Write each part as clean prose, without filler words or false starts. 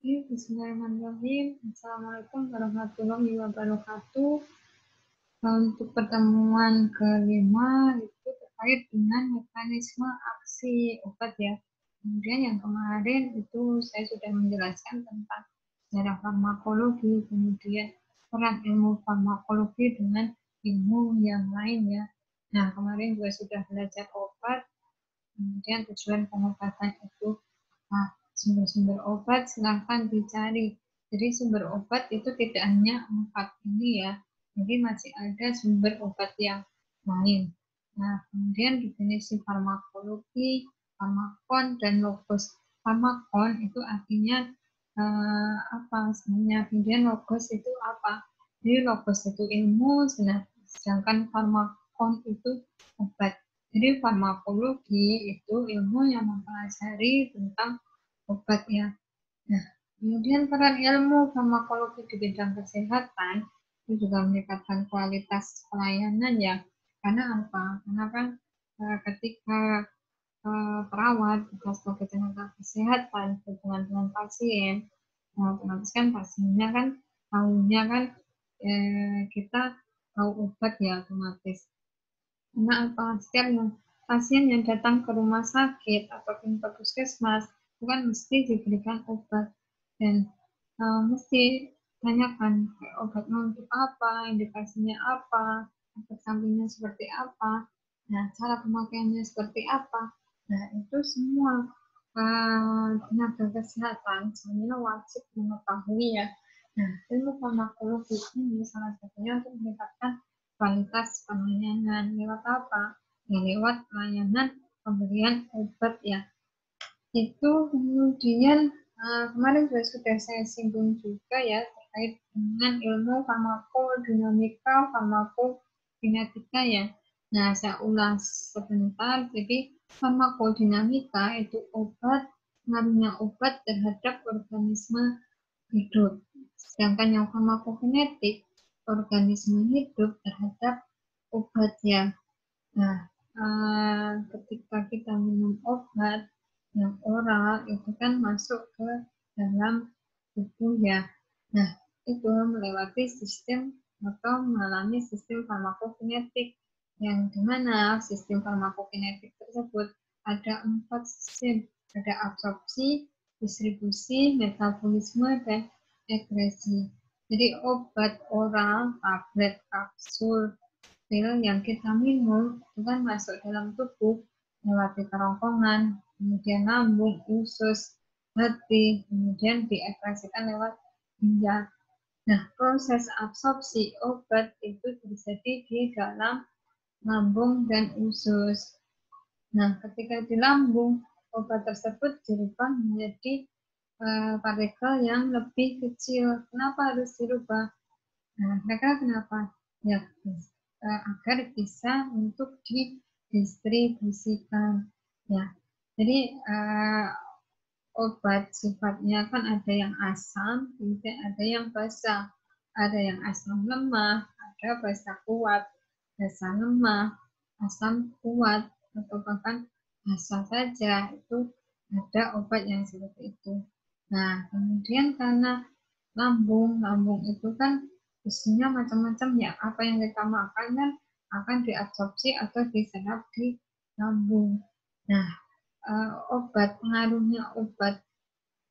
Bismillahirrahmanirrahim. Assalamualaikum warahmatullahi wabarakatuh. Untuk pertemuan kelima itu terkait dengan mekanisme aksi obat ya. Kemudian yang kemarin itu saya sudah menjelaskan tentang sejarah farmakologi, kemudian peran ilmu farmakologi dengan ilmu yang lain ya. Nah, kemarin juga sudah belajar obat, kemudian tujuan pengobatan itu. Nah, sumber-sumber obat silahkan dicari. Jadi sumber obat itu tidak hanya 4 ini ya. Jadi masih ada sumber obat yang lain. Nah, kemudian definisi farmakologi, farmakon, dan logos. Farmakon itu artinya apa sebenarnya? Kemudian logos itu apa? Jadi logos itu ilmu, sedangkan farmakon itu obat. Jadi farmakologi itu ilmu yang mempelajari tentang obat ya. Nah, kemudian peran ilmu farmakologi di bidang kesehatan itu juga meningkatkan kualitas pelayanan ya. Karena apa? Karena kan ketika perawat kita sebagai tenaga kesehatan berhubungan dengan pasien, nah, otomatis kan pasiennya kan tahunya kan kita tahu obat ya otomatis. Karena apa? Setiap pasien yang datang ke rumah sakit ataupun ke puskesmas itu kan mesti diberikan obat dan mesti tanyakan obatnya untuk apa, indikasinya apa, efek sampingnya seperti apa, nah cara pemakaiannya seperti apa. Nah itu semua tenaga kesehatan sebenarnya wajib mengetahui ya. Nah ilmu farmakologi ini salah satunya untuk meningkatkan kualitas pelayanan lewat apa? Ya lewat pelayanan pemberian obat ya. Itu kemudian kemarin juga sudah saya singgung juga ya terkait dengan ilmu farmakodinamika, farmakokinetika ya. Nah, saya ulas sebentar. Jadi farmakodinamika itu pengaruhnya obat terhadap organisme hidup. Sedangkan yang farmakokinetik, organisme hidup terhadap obat ya. Nah, ketika kita minum obat yang oral itu kan masuk ke dalam tubuh ya. Nah, itu melewati sistem atau mengalami sistem farmakokinetik yang dimana sistem farmakokinetik tersebut ada 4 sistem. Ada absorpsi, distribusi, metabolisme, dan ekresi. Jadi obat oral, tablet, kapsul, pil yang kita minum itu kan masuk dalam tubuh lewat kerongkongan, kemudian lambung, usus, hati, kemudian diekspresikan lewat ginjal. Nah, proses absorpsi obat itu terjadi di dalam lambung dan usus. Nah, ketika di lambung, obat tersebut dirubah menjadi partikel yang lebih kecil. Kenapa harus dirubah? Nah, mereka kenapa? Ya, agar bisa untuk didistribusikan. Ya, jadi obat sifatnya kan ada yang asam, kemudian ada yang basa. Ada yang asam lemah, ada basa kuat, basa lemah, asam kuat, atau bahkan basa saja. Itu ada obat yang seperti itu. Nah, kemudian karena lambung itu kan isinya macam-macam ya. Apa yang kita makan kan akan diabsorpsi atau diserap di lambung. Nah, pengaruhnya obat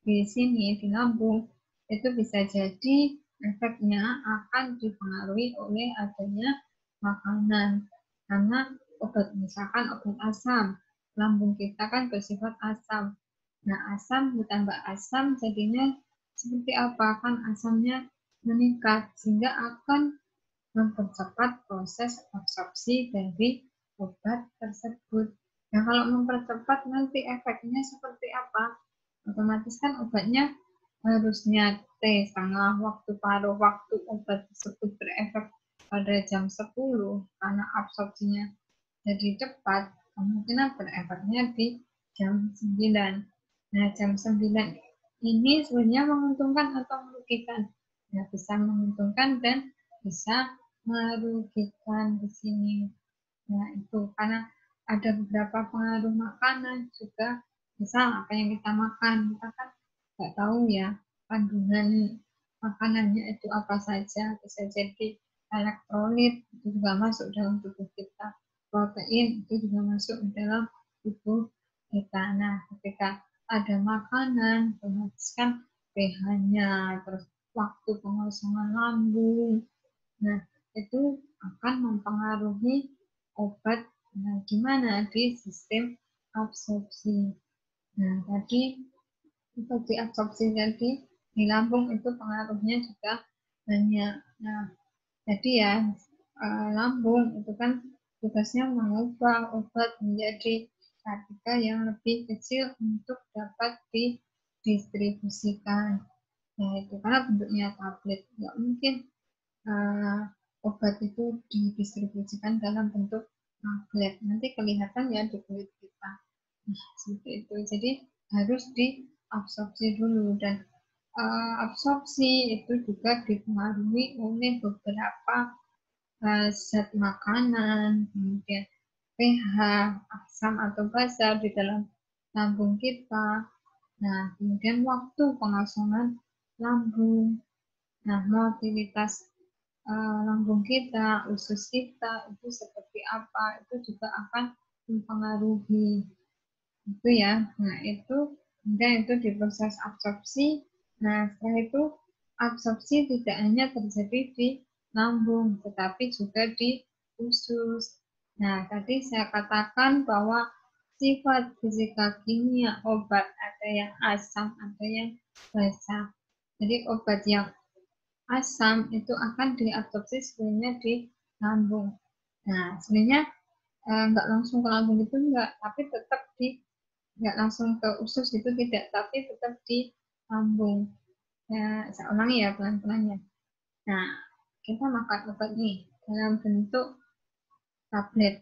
di sini di lambung itu bisa jadi efeknya akan dipengaruhi oleh adanya makanan. Karena obat misalkan obat asam, lambung kita kan bersifat asam. Nah, asam ditambah asam jadinya seperti apa? Kan asamnya meningkat sehingga akan mempercepat proses absorpsi dari obat tersebut. Nah, kalau mempercepat nanti efeknya seperti apa? Otomatis kan obatnya harusnya setengah waktu paruh waktu obat tersebut berefek pada jam 10 karena absorpsinya jadi cepat, kemungkinan berefeknya di jam 9. Nah, jam 9 ini sebenarnya menguntungkan atau merugikan? Ya, bisa menguntungkan dan bisa merugikan di sini. Nah, itu karena ada beberapa pengaruh makanan juga. Misal apa yang kita makan, kita kan nggak tahu ya, kandungan makanannya itu apa saja, bisa jadi elektrolit itu juga masuk dalam tubuh kita, protein itu juga masuk dalam tubuh kita. Nah, ketika ada makanan, otomatis kan pH-nya, terus waktu pengosongan lambung, nah itu akan mempengaruhi obat. Nah, gimana di sistem absorpsi. Nah, tadi seperti absorpsi tadi di lambung itu pengaruhnya juga banyak. Nah, jadi ya lambung itu kan tugasnya mengubah obat menjadi partikel yang lebih kecil untuk dapat didistribusikan. Nah, itu karena bentuknya tablet, nggak mungkin obat itu didistribusikan dalam bentuk tablet. Nanti kelihatan ya di kulit kita. Nah, seperti itu. Jadi harus diabsorpsi dulu, dan absorpsi itu juga dipengaruhi oleh beberapa zat makanan, kemudian pH, asam atau basa di dalam lambung kita. Nah, kemudian waktu pengosongan lambung. Nah, motilitas lambung kita, usus kita itu seperti apa, itu juga akan mempengaruhi itu ya. Nah, itu kemudian itu diproses absorpsi. Nah, setelah itu absorpsi tidak hanya terjadi di lambung, tetapi juga di usus. Nah, tadi saya katakan bahwa sifat fisika kimia obat ada yang asam, ada yang basa. Jadi obat yang asam itu akan diabsorpsi sebenarnya di lambung. Nah, sebenarnya nggak langsung ke lambung itu enggak, tapi tetap nggak langsung ke usus itu tidak, tapi tetap di lambung. Ya, saya ulangi ya pelan-pelan ya. Nah, kita makan obat nih dalam bentuk tablet.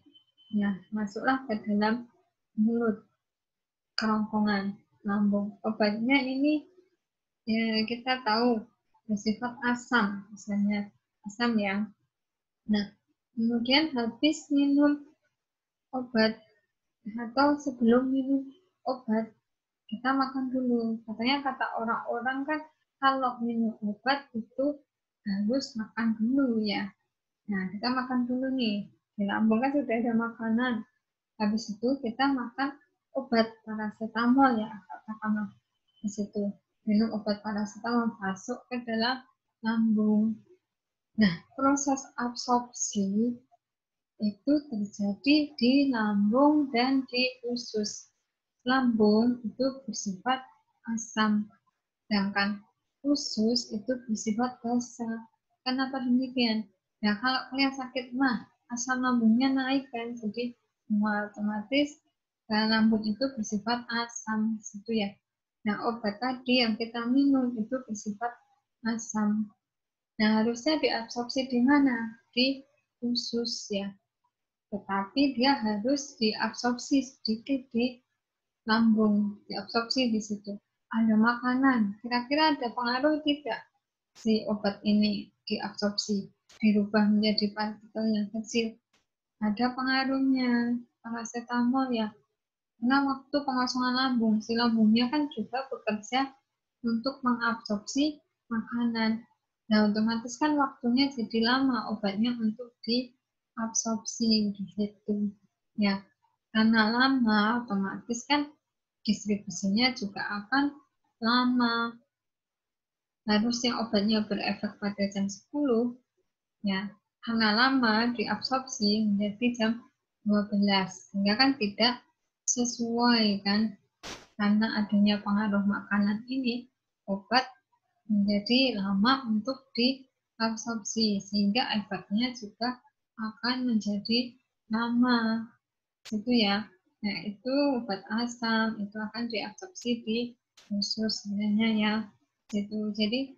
Nah, masuklah ke dalam mulut, kerongkongan, lambung. Obatnya ini ya, kita tahu bersifat asam, misalnya asam ya. Nah, kemudian habis minum obat atau sebelum minum obat, kita makan dulu. Katanya kata orang-orang kan kalau minum obat itu harus makan dulu ya. Nah, kita makan dulu nih. Di lambung kan sudah ada makanan. Habis itu kita makan obat paracetamol ya, katakanlah di situ. Minum obat paracetamol masuk ke dalam lambung. Nah, proses absorpsi itu terjadi di lambung dan di usus. Lambung itu bersifat asam, sedangkan usus itu bersifat basa. Kenapa demikian? Nah, kalau kalian sakit mah, asam lambungnya naik kan, jadi otomatis lambung itu bersifat asam, gitu ya. Nah, obat tadi yang kita minum itu bersifat asam. Nah, harusnya diabsorpsi di mana? Di usus ya. Tetapi dia harus diabsorpsi sedikit di lambung, diabsorpsi di situ. Ada makanan, kira-kira ada pengaruh tidak si obat ini diabsorpsi, dirubah menjadi partikel yang kecil? Ada pengaruhnya, paracetamol ya. Karena waktu pengosongan lambung, si lambungnya kan juga bekerja untuk mengabsorpsi makanan. Nah, otomatis kan waktunya jadi lama obatnya untuk diabsorpsi di situ. Ya, karena lama, otomatis kan distribusinya juga akan lama. Harusnya obatnya berefek pada jam 10, ya, karena lama diabsorpsi menjadi jam 12, sehingga kan tidak sesuai kan, karena adanya pengaruh makanan ini, obat menjadi lama untuk diabsorpsi, sehingga efeknya juga akan menjadi lama, gitu ya. Nah, itu obat asam itu akan diabsorpsi di usus sebenarnya ya. Gitu. Jadi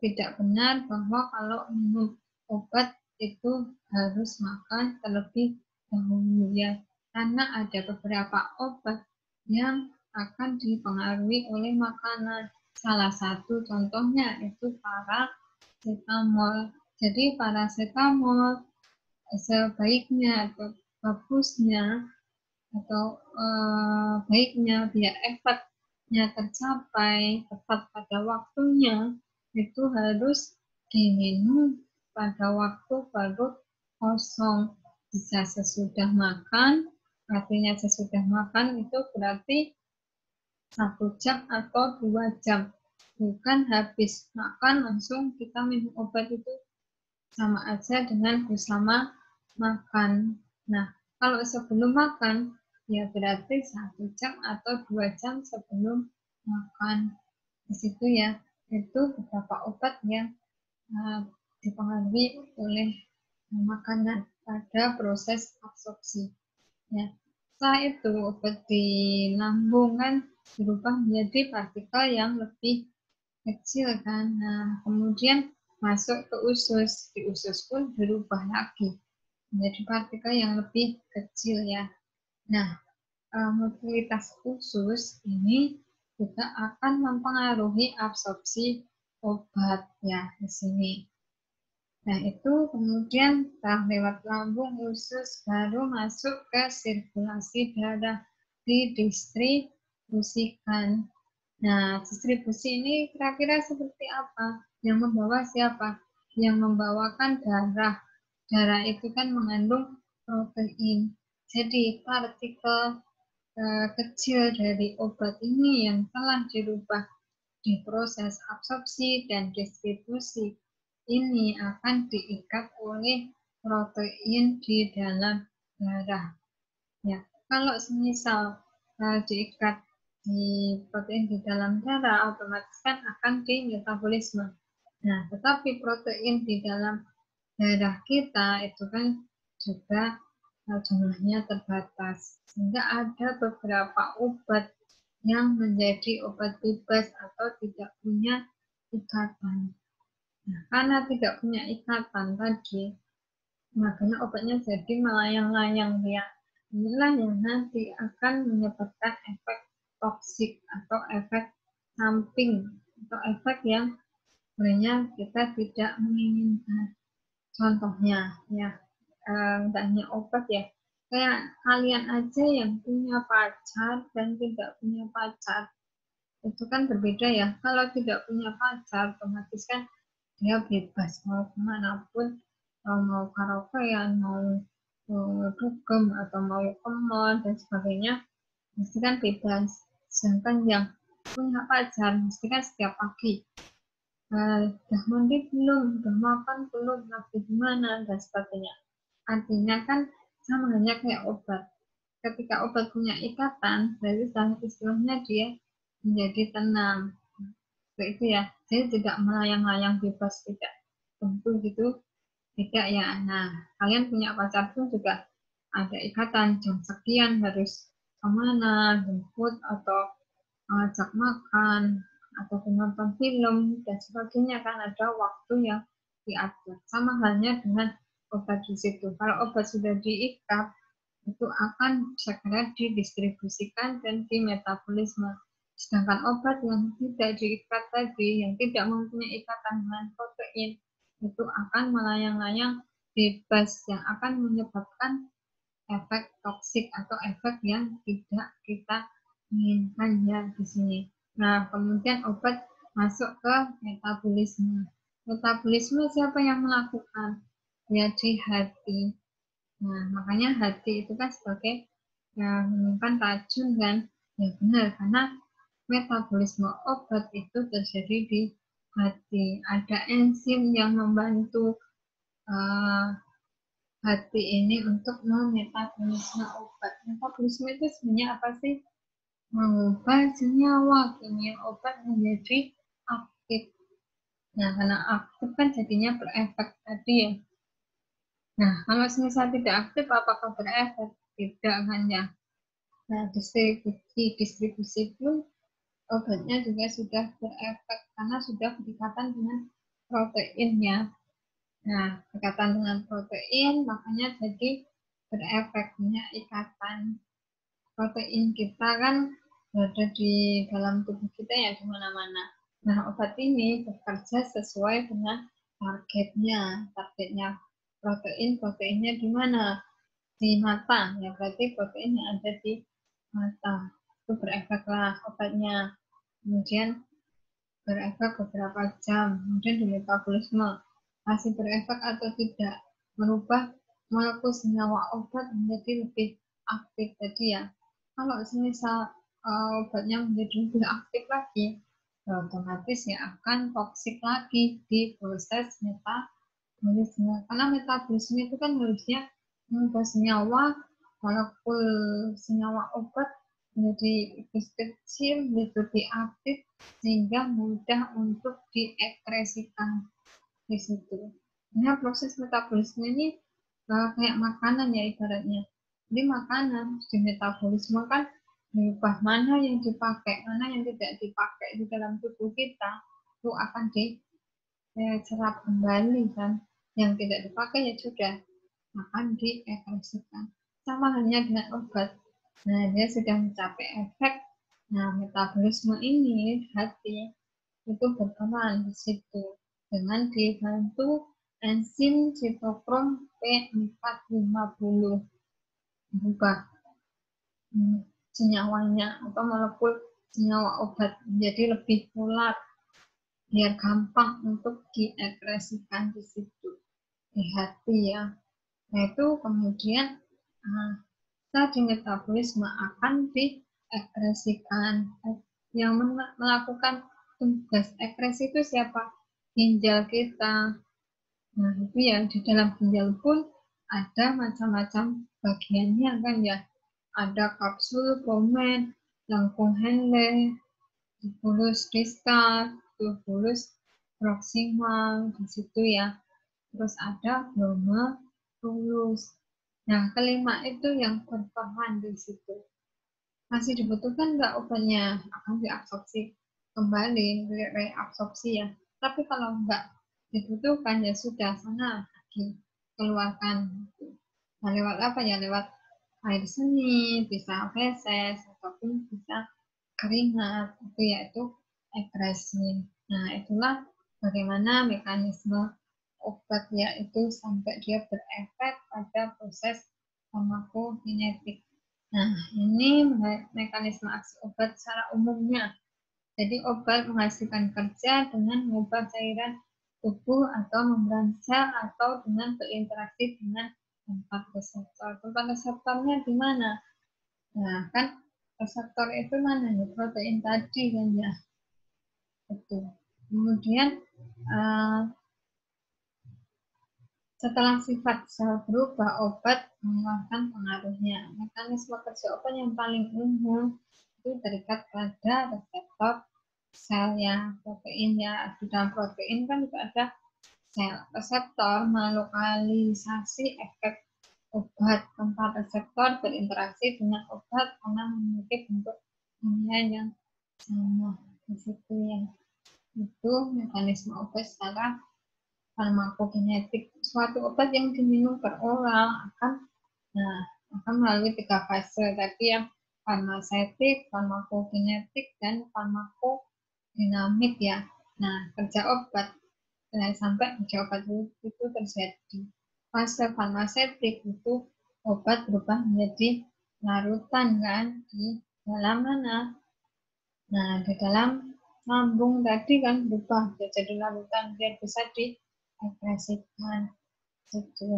tidak benar bahwa kalau minum obat itu harus makan terlebih dahulu ya. Karena ada beberapa obat yang akan dipengaruhi oleh makanan. Salah satu contohnya itu paracetamol. Jadi paracetamol sebaiknya atau bagusnya atau baiknya biar efek tercapai tepat pada waktunya, itu harus diminum pada waktu perut kosong. Bisa sesudah makan, artinya sesudah makan itu berarti 1 jam atau 2 jam. Bukan habis makan langsung kita minum obat, itu sama aja dengan bersama makan. Nah, kalau sebelum makan, ya berarti 1 jam atau 2 jam sebelum makan. Di situ ya, itu beberapa obat yang dipengaruhi oleh makanan pada proses absorpsi. Ya. Setelah itu, obat di lambung kan berubah menjadi partikel yang lebih kecil kan. Nah, kemudian masuk ke usus. Di usus pun berubah lagi menjadi partikel yang lebih kecil ya. Nah, mobilitas usus ini juga akan mempengaruhi absorpsi obat ya di sini. Nah, itu kemudian setelah lewat lambung, usus, baru masuk ke sirkulasi darah, didistribusikan. Nah, distribusi ini kira-kira seperti apa? Yang membawa siapa? Yang membawakan darah. Darah itu kan mengandung protein. Jadi, partikel kecil dari obat ini yang telah dirubah di proses absorpsi dan distribusi ini akan diikat oleh protein di dalam darah. Ya, kalau semisal diikat di protein di dalam darah, otomatis kan akan di metabolisme. Nah, tetapi protein di dalam darah kita itu kan juga jumlahnya terbatas, sehingga ada beberapa obat yang menjadi obat bebas atau tidak punya ikatan. Nah, karena tidak punya ikatan tadi, makanya obatnya jadi melayang-layang ya. Inilah yang nanti akan menyebabkan efek toksik atau efek samping atau efek yang sebenarnya kita tidak menginginkan. Contohnya ya, nggak hanya obat ya, kayak kalian aja yang punya pacar dan tidak punya pacar, itu kan berbeda ya. Kalau tidak punya pacar, otomatis kan dia bebas mau kemanapun, mau karaokean, mau dugem atau mau ke mall dan sebagainya, mesti kan bebas. Sedangkan yang punya pacar, mesti kan setiap pagi, udah mandi belum, udah makan belum, lagi gimana, dan sebagainya. Artinya kan sama halnya kayak obat. Ketika obat punya ikatan, berarti istilahnya dia menjadi tenang. Seperti itu ya. Jadi tidak melayang-layang bebas, tidak tentu gitu, tidak ya. Nah, kalian punya pacar pun juga ada ikatan, jam sekian harus kemana, jemput atau ajak makan, atau nonton film, dan sebagainya, kan ada waktu yang diatur. Sama halnya dengan obat di situ. Kalau obat sudah diikat, itu akan segera didistribusikan dan dimetabolisme. Sedangkan obat yang tidak diikat tadi, yang tidak mempunyai ikatan dengan protein, itu akan melayang-layang bebas yang akan menyebabkan efek toksik atau efek yang tidak kita inginkan ya di sini. Nah, kemudian obat masuk ke metabolisme. Metabolisme siapa yang melakukan? Ya di hati. Nah, makanya hati itu kan sebagai yang menyimpan racun kan? Ya benar, karena metabolisme obat itu terjadi di hati. Ada enzim yang membantu uh, hati ini untuk memetabolisme obat. Metabolisme itu sebenarnya apa sih? Mengubah senyawa kimia obat menjadi aktif. Nah, karena aktif kan jadinya berefek tadi ya. Nah, kalau misalnya tidak aktif, apakah berefek? Tidak kan ya. Nah, distribusi pun obatnya juga sudah berefek karena sudah berdekatan dengan proteinnya. Nah, berkaitan dengan protein, makanya jadi berefek, punya ikatan. Protein kita kan berada di dalam tubuh kita ya, di mana-mana. Nah, obat ini bekerja sesuai dengan targetnya. Targetnya proteinnya di mana? Di mata. Ya, berarti protein yang ada di mata. itu berefeklah obatnya. Kemudian berefek beberapa jam, kemudian di metabolisme masih berefek atau tidak, merubah molekul senyawa obat menjadi lebih aktif. Jadi ya, kalau semisal obatnya menjadi lebih aktif lagi, otomatis ya akan toksik lagi di proses metabolisme. Karena metabolisme itu kan harusnya mengubah senyawa, molekul senyawa obat menjadi lebih kecil, lebih aktif, sehingga mudah untuk diekspresikan di situ. Nah, proses metabolisme ini kayak makanan ya ibaratnya. Jadi makanan di metabolisme kan mengubah mana yang dipakai, mana yang tidak dipakai di dalam tubuh kita itu akan diserap kembali kan. Yang tidak dipakai ya sudah akan diekspresikan. Sama halnya dengan obat. Nah, dia sudah mencapai efek. Nah, metabolisme ini hati itu berperan di situ dengan dibantu enzim sitokrom P450 berubah senyawanya atau molekul senyawa obat menjadi lebih polar biar gampang untuk diekspresikan di situ di hati ya. Nah itu kemudian tadi metabolisme akan diekspresikan. Yang melakukan tugas ekspresi itu siapa? Ginjal kita. Nah itu ya, di dalam ginjal pun ada macam-macam bagiannya kan ya. Ada kapsul, pomen, lengkung Henle, tubulus distal, tubulus proximal di situ ya. Terus ada glomerulus. Nah, kelima itu yang berperan di situ. Masih dibutuhkan nggak obatnya? Akan diabsorpsi kembali, reabsorpsi ya. Tapi kalau nggak dibutuhkan ya sudah, sana dikeluarkan. Nah, lewat apa ya? Lewat air seni, bisa feses, ataupun bisa keringat. Itu yaitu ekskresi. Nah, itulah bagaimana mekanisme obat yaitu sampai dia berefek pada proses farmakokinetik. Nah, ini mekanisme aksi obat secara umumnya. Jadi obat menghasilkan kerja dengan mengubah cairan tubuh atau membran sel atau dengan berinteraksi dengan tempat reseptor. Tempat reseptornya di mana? Nah, kan reseptor itu mana nih? Protein tadi kan ya. Betul. Kemudian setelah sifat sel berubah, obat mengeluarkan pengaruhnya. Mekanisme kerja obat yang paling umum itu terikat pada reseptor sel ya, protein ya. Di dalam protein kan juga ada sel. Reseptor melokalisasi efek obat. Tempat reseptor berinteraksi dengan obat karena memiliki bentuk kimia yang sama. Di situ ya. Itu mekanisme obat secara farmakokinetik. Suatu obat yang diminum per oral akan melalui 3 fase tadi yang farmasetik, farmakokinetik, dan farmakodinamik ya. Nah, kerja obat sampai kerja obat itu terjadi. Fase farmasetik itu obat berubah menjadi larutan kan di dalam mana? Nah, di dalam lambung tadi kan berubah jadi larutan biar bisa diekspresikan.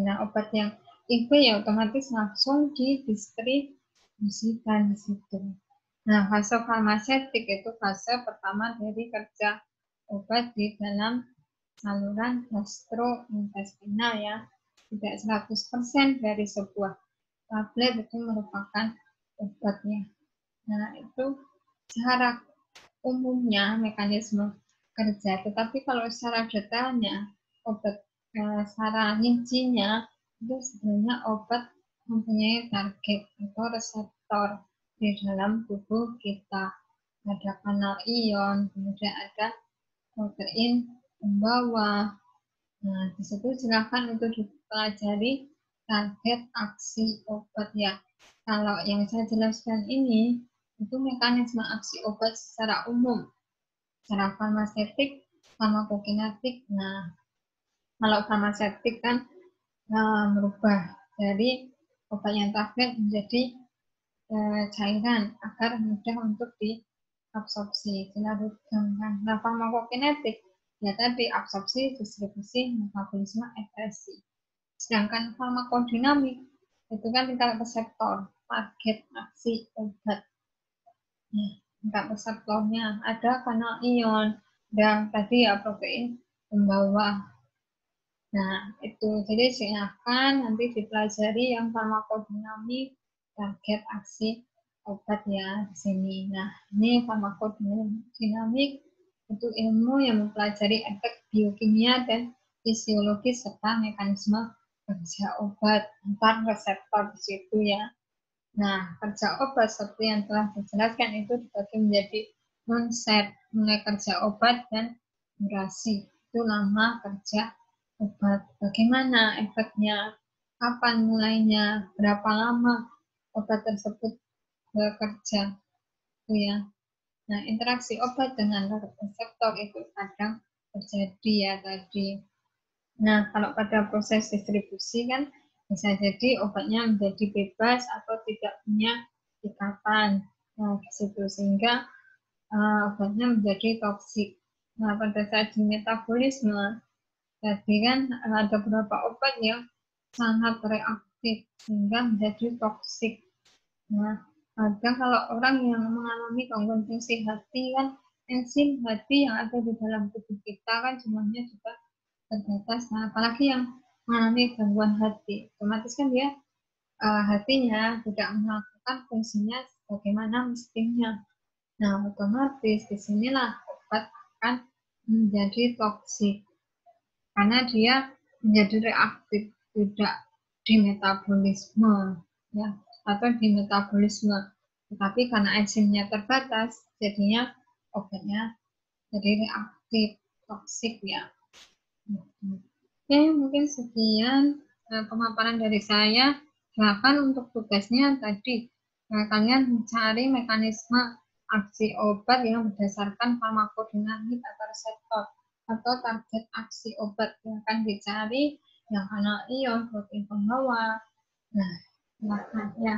Nah, obat yang itu ya otomatis langsung didistribusikan di situ. Nah, fase farmasetik itu fase pertama dari kerja obat di dalam saluran gastrointestinal ya. Tidak 100% dari sebuah tablet itu merupakan obatnya. Nah, itu secara umumnya mekanisme kerja, tetapi kalau secara detailnya obat secara rincinya itu sebenarnya obat mempunyai target atau reseptor di dalam tubuh kita. Ada kanal ion, kemudian ada protein pembawa. Nah, di situ silakan untuk dipelajari target aksi obat ya. Kalau yang saya jelaskan ini itu mekanisme aksi obat secara umum, secara farmasetik, farmakokinetik. Nah, kalau farmasetik kan merubah dari obat yang tablet menjadi cairan agar mudah untuk diabsorpsi, dilarutkan. Nah, farmakokinetik ya tadi absorpsi, distribusi, metabolisme, ekspresi. Sedangkan farmakodinamik itu kan tingkat reseptor, target aksi obat. Nah, tingkat reseptornya ada kanal ion dan tadi ya protein pembawa. Nah, itu jadi silahkan nanti dipelajari yang farmakodinamik, target aksi obat ya di sini. Nah, ini farmakodinamik itu ilmu yang mempelajari efek biokimia dan fisiologi serta mekanisme kerja obat antar reseptor di situ ya. Nah, kerja obat seperti yang telah dijelaskan itu dibagi menjadi konsep mulai kerja obat dan durasi. Itu lama kerja obat. Bagaimana efeknya? Kapan mulainya? Berapa lama obat tersebut bekerja? Itu ya. Nah, interaksi obat dengan reseptor itu kadang terjadi ya tadi. Nah, kalau pada proses distribusi kan bisa jadi obatnya menjadi bebas atau tidak punya ikatan. Nah, di situ sehingga obatnya menjadi toksik. Nah, pada saat di metabolisme, jadi kan ada beberapa obat yang sangat reaktif sehingga menjadi toksik. Nah, kadang kalau orang yang mengalami gangguan fungsi hati kan enzim hati yang ada di dalam tubuh kita kan jumlahnya juga terbatas. Nah, apalagi yang mengalami gangguan hati, otomatis kan dia hatinya tidak melakukan fungsinya sebagaimana mestinya. Nah, otomatis disinilah obat akan menjadi toksik karena dia menjadi reaktif, tidak di metabolisme ya atau di metabolisme. Tetapi karena enzimnya terbatas, jadinya obatnya jadi reaktif, toksik ya. Oke, mungkin sekian pemaparan dari saya. Silakan untuk tugasnya tadi kalian mencari mekanisme aksi obat yang berdasarkan farmakodinamik atau reseptor atau target aksi obat yang akan dicari yang kanal ion, protein pembawa. Nah, silakan ya.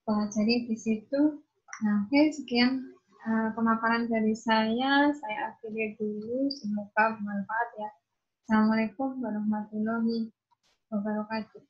Jadi di situ. Nah, oke, sekian pemaparan dari saya. Saya akhiri dulu. Semoga bermanfaat ya. Assalamualaikum warahmatullahi wabarakatuh.